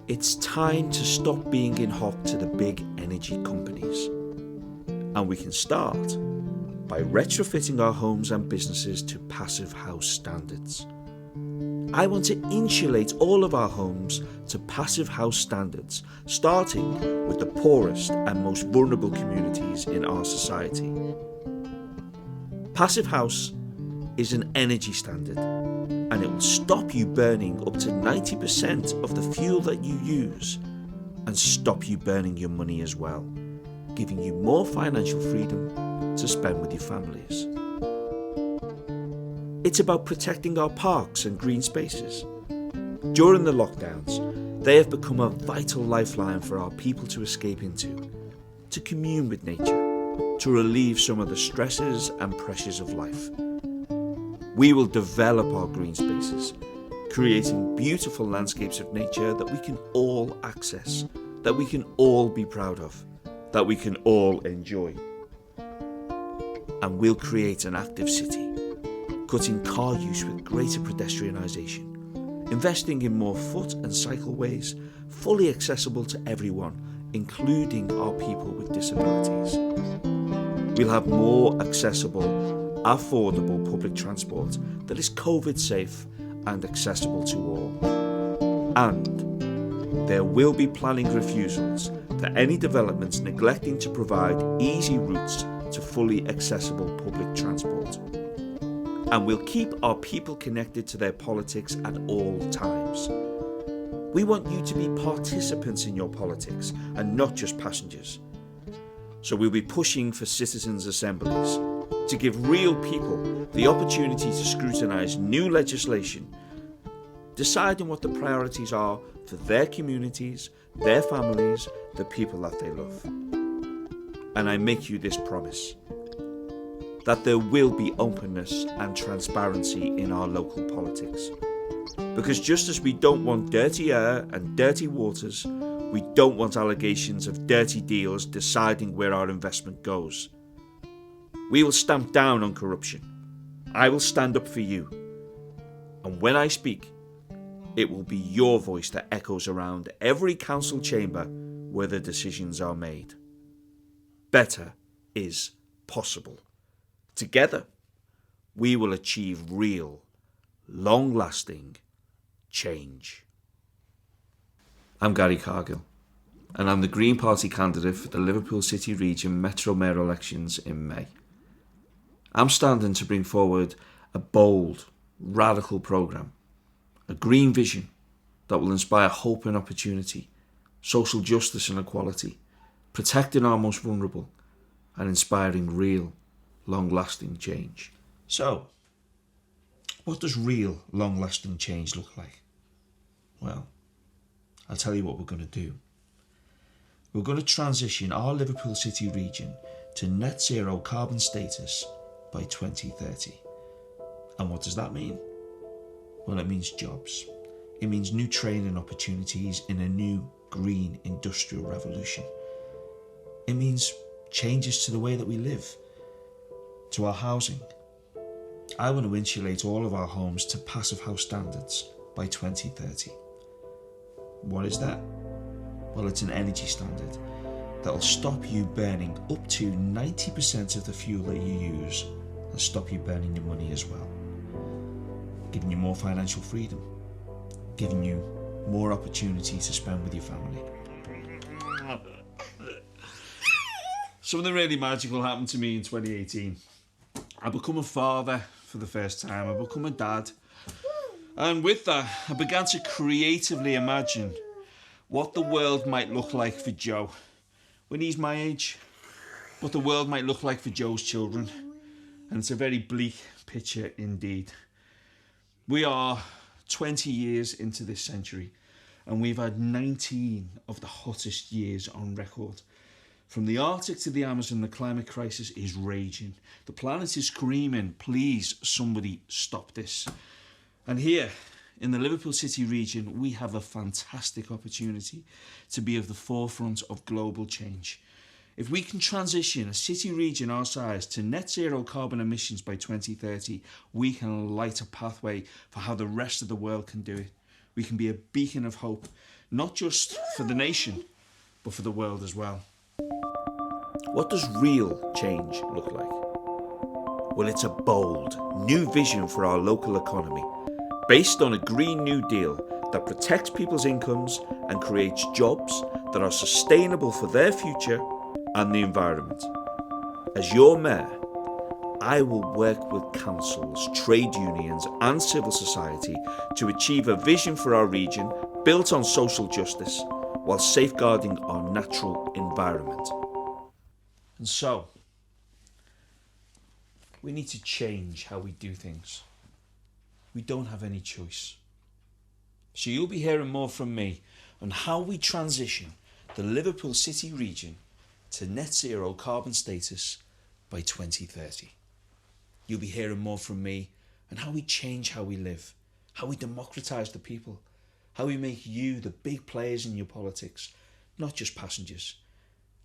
It's time to stop being in hock to the big energy companies. And we can start by retrofitting our homes and businesses to passive house standards. I want to insulate all of our homes to passive house standards, starting with the poorest and most vulnerable communities in our society. Passive house is an energy standard, and it will stop you burning up to 90% of the fuel that you use and stop you burning your money as well, giving you more financial freedom to spend with your families. It's about protecting our parks and green spaces. During the lockdowns, they have become a vital lifeline for our people to escape into, to commune with nature, to relieve some of the stresses and pressures of life. We will develop our green spaces, creating beautiful landscapes of nature that we can all access, that we can all be proud of, that we can all enjoy. And we'll create an active city, cutting car use with greater pedestrianisation, investing in more foot and cycleways, fully accessible to everyone, including our people with disabilities. We'll have more accessible, affordable public transport that is COVID safe and accessible to all. And there will be planning refusals for any developments neglecting to provide easy routes to fully accessible public transport. And we'll keep our people connected to their politics at all times. We want you to be participants in your politics and not just passengers. So we'll be pushing for citizens' assemblies to give real people the opportunity to scrutinise new legislation, deciding what the priorities are for their communities, their families, the people that they love. And I make you this promise, that there will be openness and transparency in our local politics. Because just as we don't want dirty air and dirty waters, we don't want allegations of dirty deals deciding where our investment goes. We will stamp down on corruption. I will stand up for you. And when I speak, it will be your voice that echoes around every council chamber where the decisions are made. Better is possible. Together, we will achieve real, long-lasting change. I'm Gary Cargill, and I'm the Green Party candidate for the Liverpool City Region Metro Mayor elections in May. I'm standing to bring forward a bold, radical programme, a green vision that will inspire hope and opportunity, social justice and equality, protecting our most vulnerable and inspiring real, long-lasting change. So, what does real, long-lasting change look like? Well, I'll tell you what we're going to do. We're going to transition our Liverpool City Region to net zero carbon status by 2030. And what does that mean? Well, it means jobs. It means new training opportunities in a new green industrial revolution. It means changes to the way that we live, to our housing. I want to insulate all of our homes to passive house standards by 2030. What is that? Well, it's an energy standard that will stop you burning up to 90% of the fuel that you use and stop you burning your money as well. Giving you more financial freedom, giving you more opportunity to spend with your family. Something really magical happened to me in 2018. I become a father for the first time. I become a dad. And with that, I began to creatively imagine what the world might look like for Joe when he's my age, what the world might look like for Joe's children. And it's a very bleak picture indeed. We are 20 years into this century, and we've had 19 of the hottest years on record. From the Arctic to the Amazon, the climate crisis is raging. The planet is screaming, please, somebody stop this. And here, in the Liverpool City Region, we have a fantastic opportunity to be at the forefront of global change. If we can transition a city region our size to net zero carbon emissions by 2030, we can light a pathway for how the rest of the world can do it. We can be a beacon of hope not just for the nation, but for the world as well. What does real change look like? Well, it's a bold, new vision for our local economy, based on a Green New Deal that protects people's incomes and creates jobs that are sustainable for their future and the environment. As your Mayor, I will work with councils, trade unions and civil society to achieve a vision for our region built on social justice while safeguarding our natural environment. And so, we need to change how we do things. We don't have any choice. So you'll be hearing more from me on how we transition the Liverpool City Region to net zero carbon status by 2030. You'll be hearing more from me on how we change how we live, how we democratise the people, how we make you the big players in your politics, not just passengers.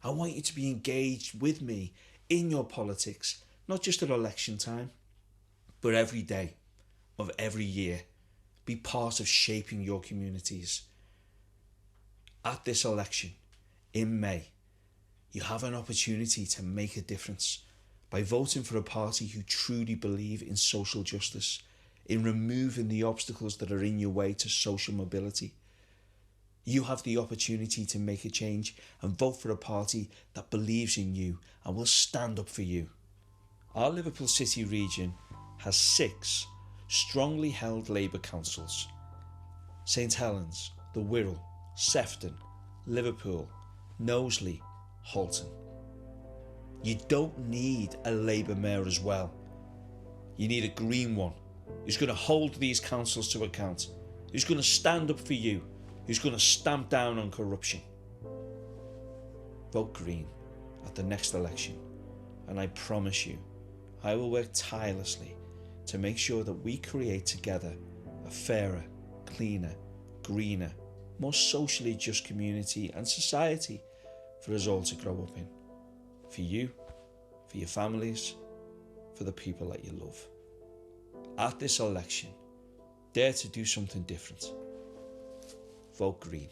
I want you to be engaged with me in your politics, not just at election time, but every day of every year. Be part of shaping your communities. At this election, in May, you have an opportunity to make a difference by voting for a party who truly believe in social justice, in removing the obstacles that are in your way to social mobility. You have the opportunity to make a change and vote for a party that believes in you and will stand up for you. Our Liverpool City Region has 6 strongly held Labour councils: St Helens, the Wirral, Sefton, Liverpool, Knowsley, Halton. You don't need a Labour mayor as well. You need a green one who's going to hold these councils to account, who's going to stand up for you, who's going to stamp down on corruption. Vote Green at the next election, and I promise you, I will work tirelessly to make sure that we create together a fairer, cleaner, greener, more socially just community and society for us all to grow up in. For you, for your families, for the people that you love. At this election, dare to do something different. Vote Green.